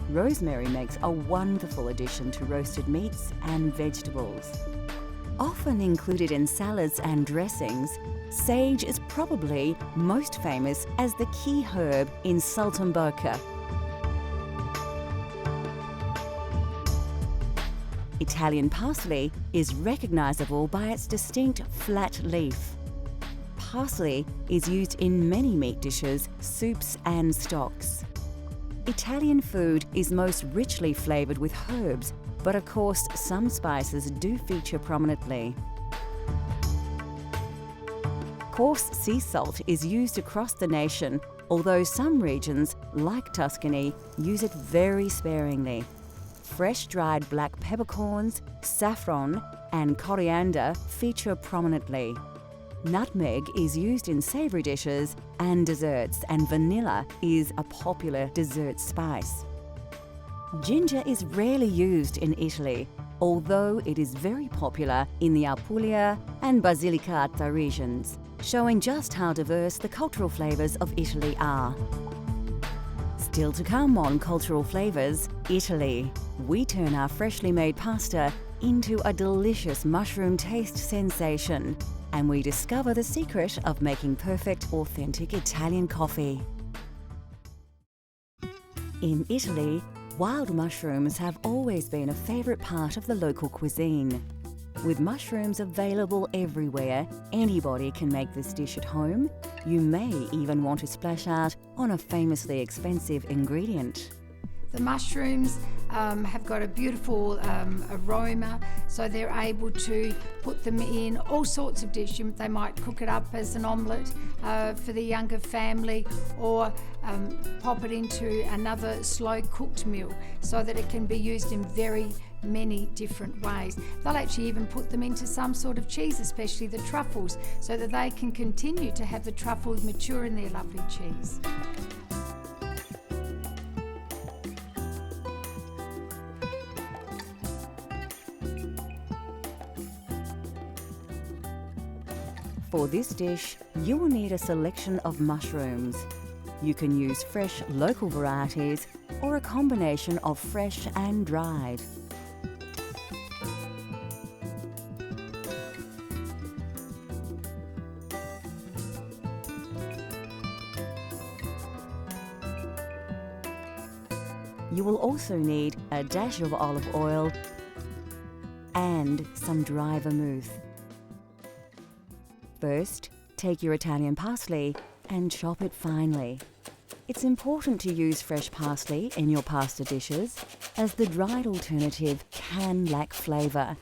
Rosemary makes a wonderful addition to roasted meats and vegetables. Often included in salads and dressings, sage is probably most famous as the key herb in saltimbocca. Italian parsley is recognisable by its distinct flat leaf. Parsley is used in many meat dishes, soups and stocks. Italian food is most richly flavoured with herbs, but of course some spices do feature prominently. Coarse sea salt is used across the nation, although some regions, like Tuscany, use it very sparingly. Fresh dried black peppercorns, saffron and coriander feature prominently. Nutmeg is used in savoury dishes and desserts, and vanilla is a popular dessert spice. Ginger is rarely used in Italy, although it is very popular in the Apulia and Basilicata regions, showing just how diverse the cultural flavours of Italy are. Still to come on Cultural Flavours, Italy. We turn our freshly made pasta into a delicious mushroom taste sensation, and we discover the secret of making perfect, authentic Italian coffee. In Italy, wild mushrooms have always been a favourite part of the local cuisine. With mushrooms available everywhere, anybody can make this dish at home. You may even want to splash out on a famously expensive ingredient. The mushrooms have got a beautiful aroma, so they're able to put them in all sorts of dishes. They might cook it up as an omelette for the younger family, or pop it into another slow cooked meal so that it can be used in very many different ways. They'll actually even put them into some sort of cheese, especially the truffles, so that they can continue to have the truffles mature in their lovely cheese. For this dish, you will need a selection of mushrooms. You can use fresh local varieties or a combination of fresh and dried. You will also need a dash of olive oil and some dry vermouth. First, take your Italian parsley and chop it finely. It's important to use fresh parsley in your pasta dishes, as the dried alternative can lack flavour.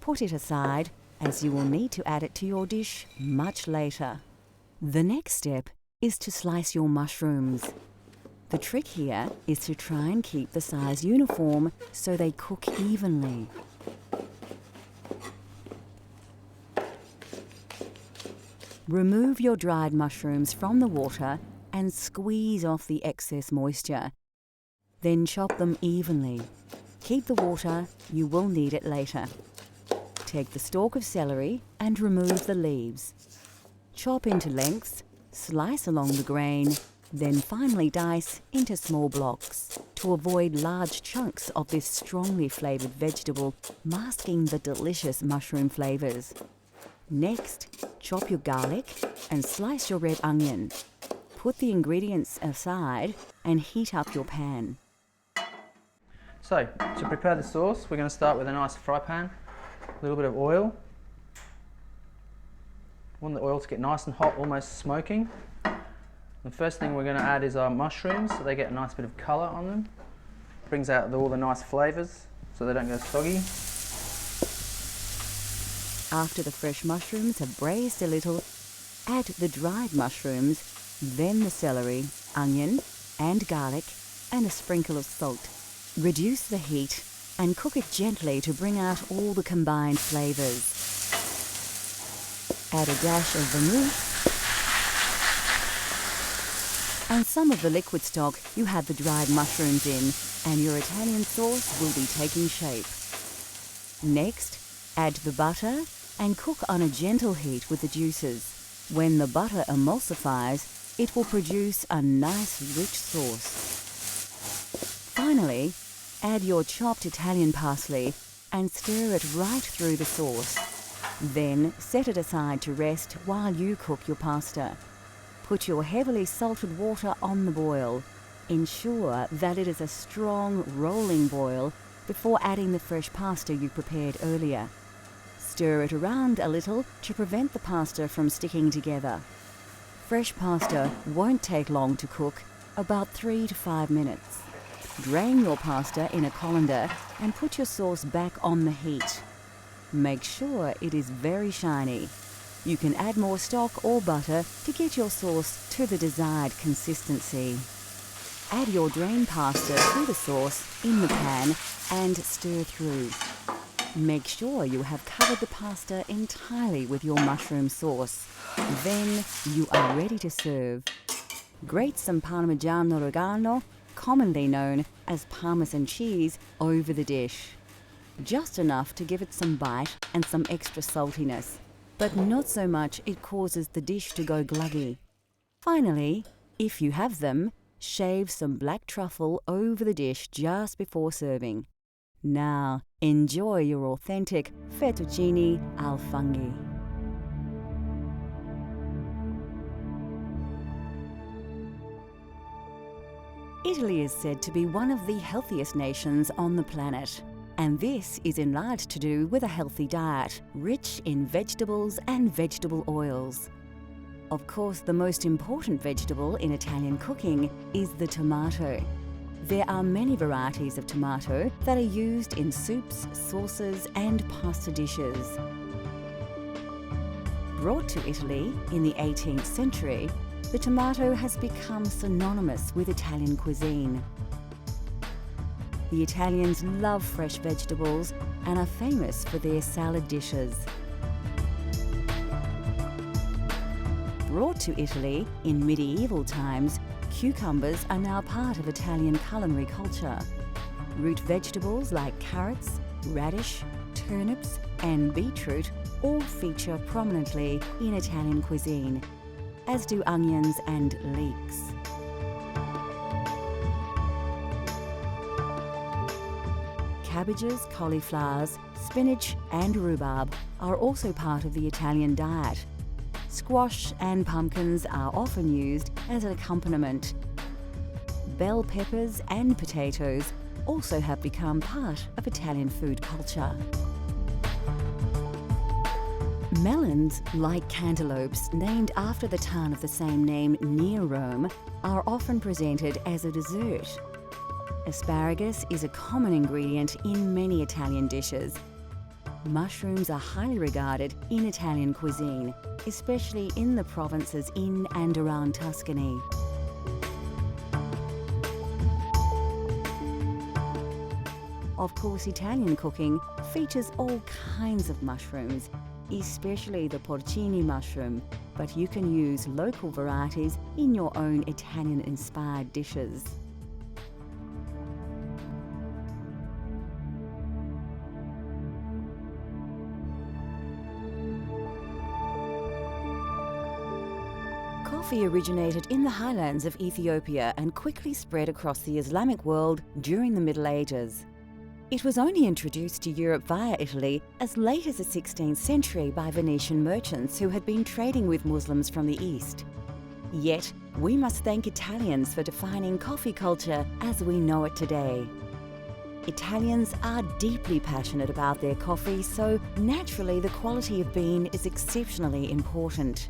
Put it aside, as you will need to add it to your dish much later. The next step is to slice your mushrooms. The trick here is to try and keep the size uniform so they cook evenly. Remove your dried mushrooms from the water and squeeze off the excess moisture. Then chop them evenly. Keep the water, you will need it later. Take the stalk of celery and remove the leaves. Chop into lengths, slice along the grain, then finely dice into small blocks to avoid large chunks of this strongly flavoured vegetable masking the delicious mushroom flavours. Next, chop your garlic and slice your red onion. Put the ingredients aside and heat up your pan. So, to prepare the sauce, we're going to start with a nice fry pan, a little bit of oil. We want the oil to get nice and hot, almost smoking. The first thing we're going to add is our mushrooms, so they get a nice bit of colour on them. Brings out all the nice flavours, so they don't go soggy. After the fresh mushrooms have braised a little, add the dried mushrooms, then the celery, onion and garlic, and a sprinkle of salt. Reduce the heat and cook it gently to bring out all the combined flavours. Add a dash of vermouth and some of the liquid stock you had the dried mushrooms in, and your Italian sauce will be taking shape. Next, add the butter and cook on a gentle heat with the juices. When the butter emulsifies, it will produce a nice rich sauce. Finally, add your chopped Italian parsley and stir it right through the sauce. Then set it aside to rest while you cook your pasta. Put your heavily salted water on the boil. Ensure that it is a strong, rolling boil before adding the fresh pasta you prepared earlier. Stir it around a little to prevent the pasta from sticking together. Fresh pasta won't take long to cook, about 3 to 5 minutes. Drain your pasta in a colander and put your sauce back on the heat. Make sure it is very shiny. You can add more stock or butter to get your sauce to the desired consistency. Add your drained pasta to the sauce in the pan and stir through. Make sure you have covered the pasta entirely with your mushroom sauce. Then you are ready to serve. Grate some Parmigiano Reggiano, commonly known as Parmesan cheese, over the dish. Just enough to give it some bite and some extra saltiness, but not so much it causes the dish to go gluggy. Finally, if you have them, shave some black truffle over the dish just before serving. Now, enjoy your authentic fettuccine al funghi. Italy is said to be one of the healthiest nations on the planet, and this is in large to do with a healthy diet, rich in vegetables and vegetable oils. Of course, the most important vegetable in Italian cooking is the tomato. There are many varieties of tomato that are used in soups, sauces, and pasta dishes. Brought to Italy in the 18th century, the tomato has become synonymous with Italian cuisine. The Italians love fresh vegetables and are famous for their salad dishes. Brought to Italy in medieval times, cucumbers are now part of Italian culinary culture. Root vegetables like carrots, radish, turnips, and beetroot all feature prominently in Italian cuisine, as do onions and leeks. Cabbages, cauliflowers, spinach, and rhubarb are also part of the Italian diet. Squash and pumpkins are often used as an accompaniment. Bell peppers and potatoes also have become part of Italian food culture. Melons, like cantaloupes, named after the town of the same name near Rome, are often presented as a dessert. Asparagus is a common ingredient in many Italian dishes. Mushrooms are highly regarded in Italian cuisine, especially in the provinces in and around Tuscany. Of course, Italian cooking features all kinds of mushrooms, especially the porcini mushroom, but you can use local varieties in your own Italian-inspired dishes. Coffee originated in the highlands of Ethiopia and quickly spread across the Islamic world during the Middle Ages. It was only introduced to Europe via Italy as late as the 16th century by Venetian merchants who had been trading with Muslims from the East. Yet, we must thank Italians for defining coffee culture as we know it today. Italians are deeply passionate about their coffee, so naturally the quality of bean is exceptionally important.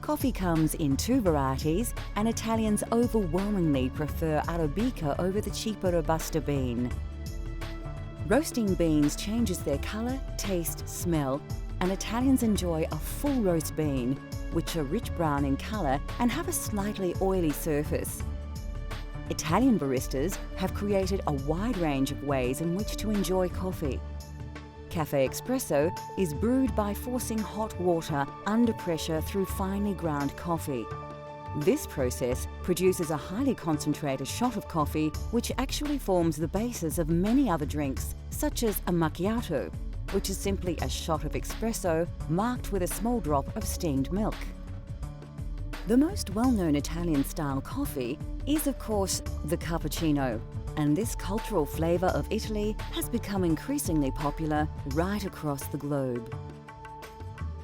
Coffee comes in 2 varieties, and Italians overwhelmingly prefer Arabica over the cheaper Robusta bean. Roasting beans changes their colour, taste, smell, and Italians enjoy a full roast bean, which are rich brown in colour and have a slightly oily surface. Italian baristas have created a wide range of ways in which to enjoy coffee. Cafe Espresso is brewed by forcing hot water under pressure through finely ground coffee. This process produces a highly concentrated shot of coffee, which actually forms the basis of many other drinks, such as a macchiato, which is simply a shot of espresso marked with a small drop of steamed milk. The most well-known Italian-style coffee is, of course, the cappuccino, and this cultural flavour of Italy has become increasingly popular right across the globe.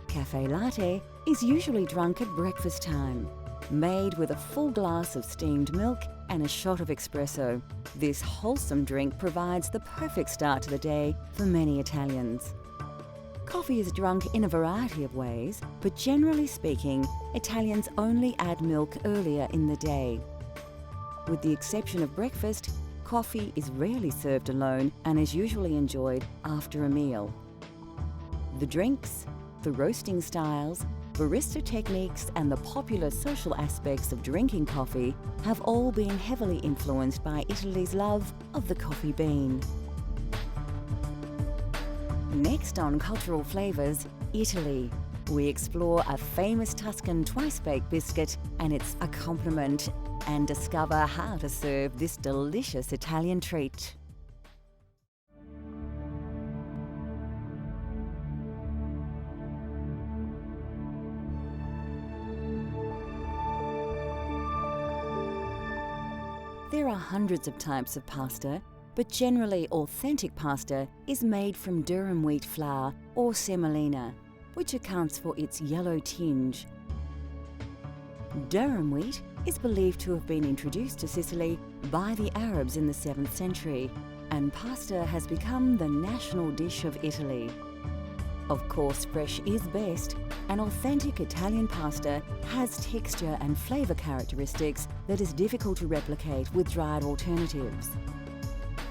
Caffè latte is usually drunk at breakfast time, made with a full glass of steamed milk and a shot of espresso. This wholesome drink provides the perfect start to the day for many Italians. Coffee is drunk in a variety of ways, but generally speaking, Italians only add milk earlier in the day. With the exception of breakfast, coffee is rarely served alone and is usually enjoyed after a meal. The drinks, the roasting styles, barista techniques and the popular social aspects of drinking coffee have all been heavily influenced by Italy's love of the coffee bean. Next on Cultural Flavours, Italy. We explore a famous Tuscan twice-baked biscuit and its accompaniment and discover how to serve this delicious Italian treat. There are hundreds of types of pasta, but generally authentic pasta is made from durum wheat flour or semolina, which accounts for its yellow tinge. Durum wheat is believed to have been introduced to Sicily by the Arabs in the 7th century, and pasta has become the national dish of Italy. Of course, fresh is best, and authentic Italian pasta has texture and flavour characteristics that is difficult to replicate with dried alternatives.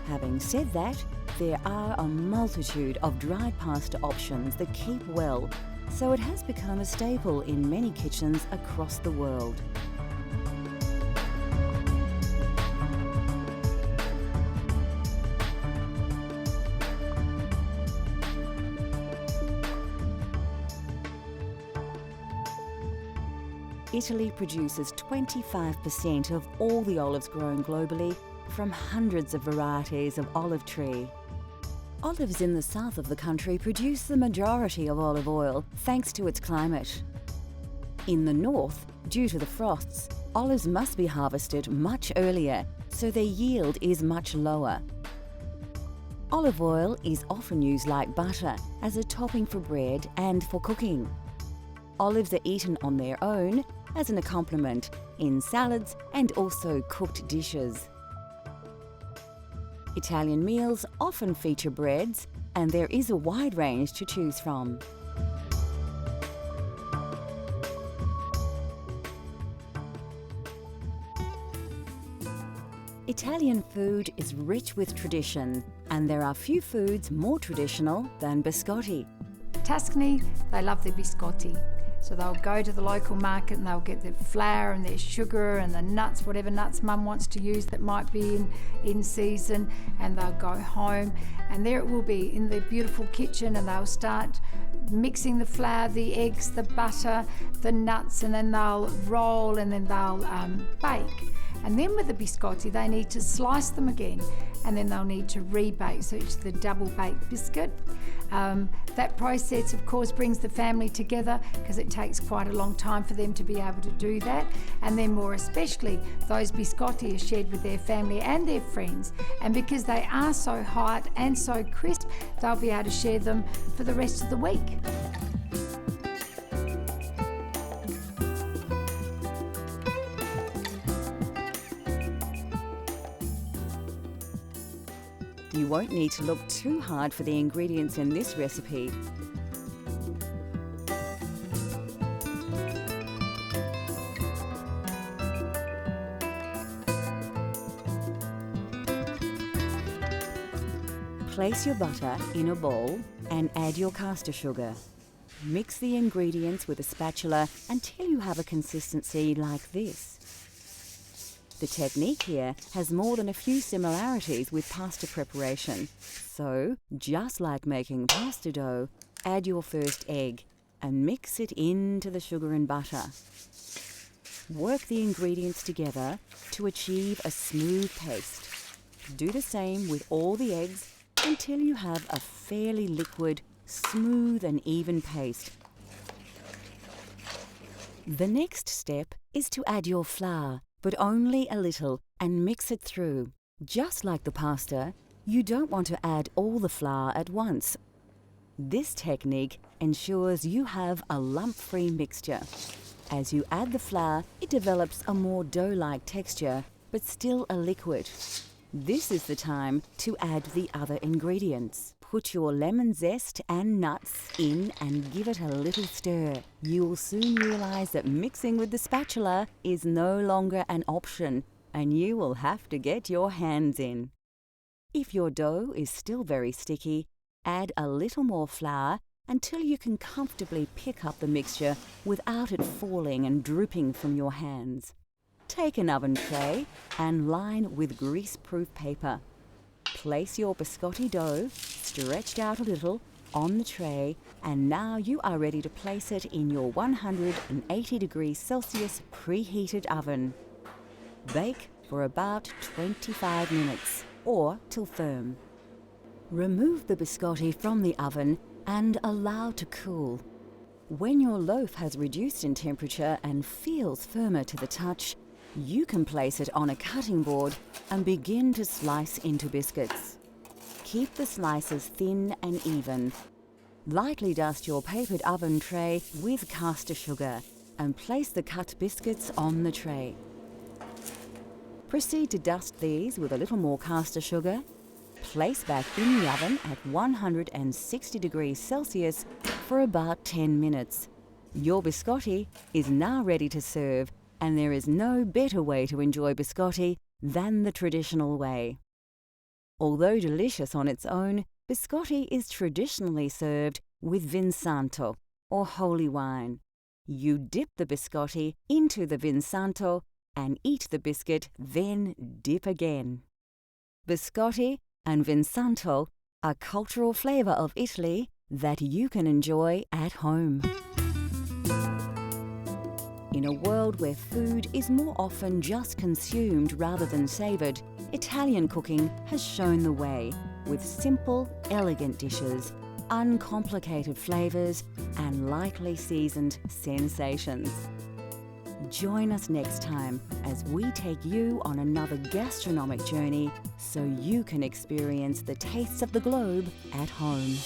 Having said that, there are a multitude of dried pasta options that keep well, so it has become a staple in many kitchens across the world. Italy produces 25% of all the olives grown globally from hundreds of varieties of olive tree. Olives in the south of the country produce the majority of olive oil thanks to its climate. In the north, due to the frosts, olives must be harvested much earlier, so their yield is much lower. Olive oil is often used like butter as a topping for bread and for cooking. Olives are eaten on their own, as an accompaniment, in salads and also cooked dishes. Italian meals often feature breads, and there is a wide range to choose from. Italian food is rich with tradition, and there are few foods more traditional than biscotti. Tuscany, they love their biscotti. So they'll go to the local market and they'll get their flour and their sugar and the nuts, whatever nuts mum wants to use that might be in season, and they'll go home and there it will be in the beautiful kitchen, and they'll start mixing the flour, the eggs, the butter, the nuts, and then they'll roll and then they'll bake. And then with the biscotti, they need to slice them again, and then they'll need to rebake, so it's the double baked biscuit. That process, of course, brings the family together because it takes quite a long time for them to be able to do that. And then more especially, those biscotti are shared with their family and their friends. And because they are so hot and so crisp, they'll be able to share them for the rest of the week. You won't need to look too hard for the ingredients in this recipe. Place your butter in a bowl and add your caster sugar. Mix the ingredients with a spatula until you have a consistency like this. The technique here has more than a few similarities with pasta preparation. So, just like making pasta dough, add your first egg and mix it into the sugar and butter. Work the ingredients together to achieve a smooth paste. Do the same with all the eggs until you have a fairly liquid, smooth and even paste. The next step is to add your flour, but only a little, and mix it through. Just like the pasta, you don't want to add all the flour at once. This technique ensures you have a lump-free mixture. As you add the flour, it develops a more dough-like texture, but still a liquid. This is the time to add the other ingredients. Put your lemon zest and nuts in and give it a little stir. You'll soon realize that mixing with the spatula is no longer an option, and you will have to get your hands in. If your dough is still very sticky, add a little more flour until you can comfortably pick up the mixture without it falling and dripping from your hands. Take an oven tray and line with grease-proof paper. Place your biscotti dough, stretched out a little, on the tray, and now you are ready to place it in your 180 degrees Celsius preheated oven. Bake for about 25 minutes or till firm. Remove the biscotti from the oven and allow to cool. When your loaf has reduced in temperature and feels firmer to the touch, you can place it on a cutting board and begin to slice into biscuits. Keep the slices thin and even. Lightly dust your papered oven tray with caster sugar and place the cut biscuits on the tray. Proceed to dust these with a little more caster sugar. Place back in the oven at 160 degrees Celsius for about 10 minutes. Your biscotti is now ready to serve, and there is no better way to enjoy biscotti than the traditional way. Although delicious on its own, biscotti is traditionally served with Vinsanto, or holy wine. You dip the biscotti into the Vinsanto and eat the biscuit, then dip again. Biscotti and Vinsanto are cultural flavour of Italy that you can enjoy at home. In a world where food is more often just consumed rather than savoured, Italian cooking has shown the way with simple, elegant dishes, uncomplicated flavours, and lightly seasoned sensations. Join us next time as we take you on another gastronomic journey so you can experience the tastes of the globe at home.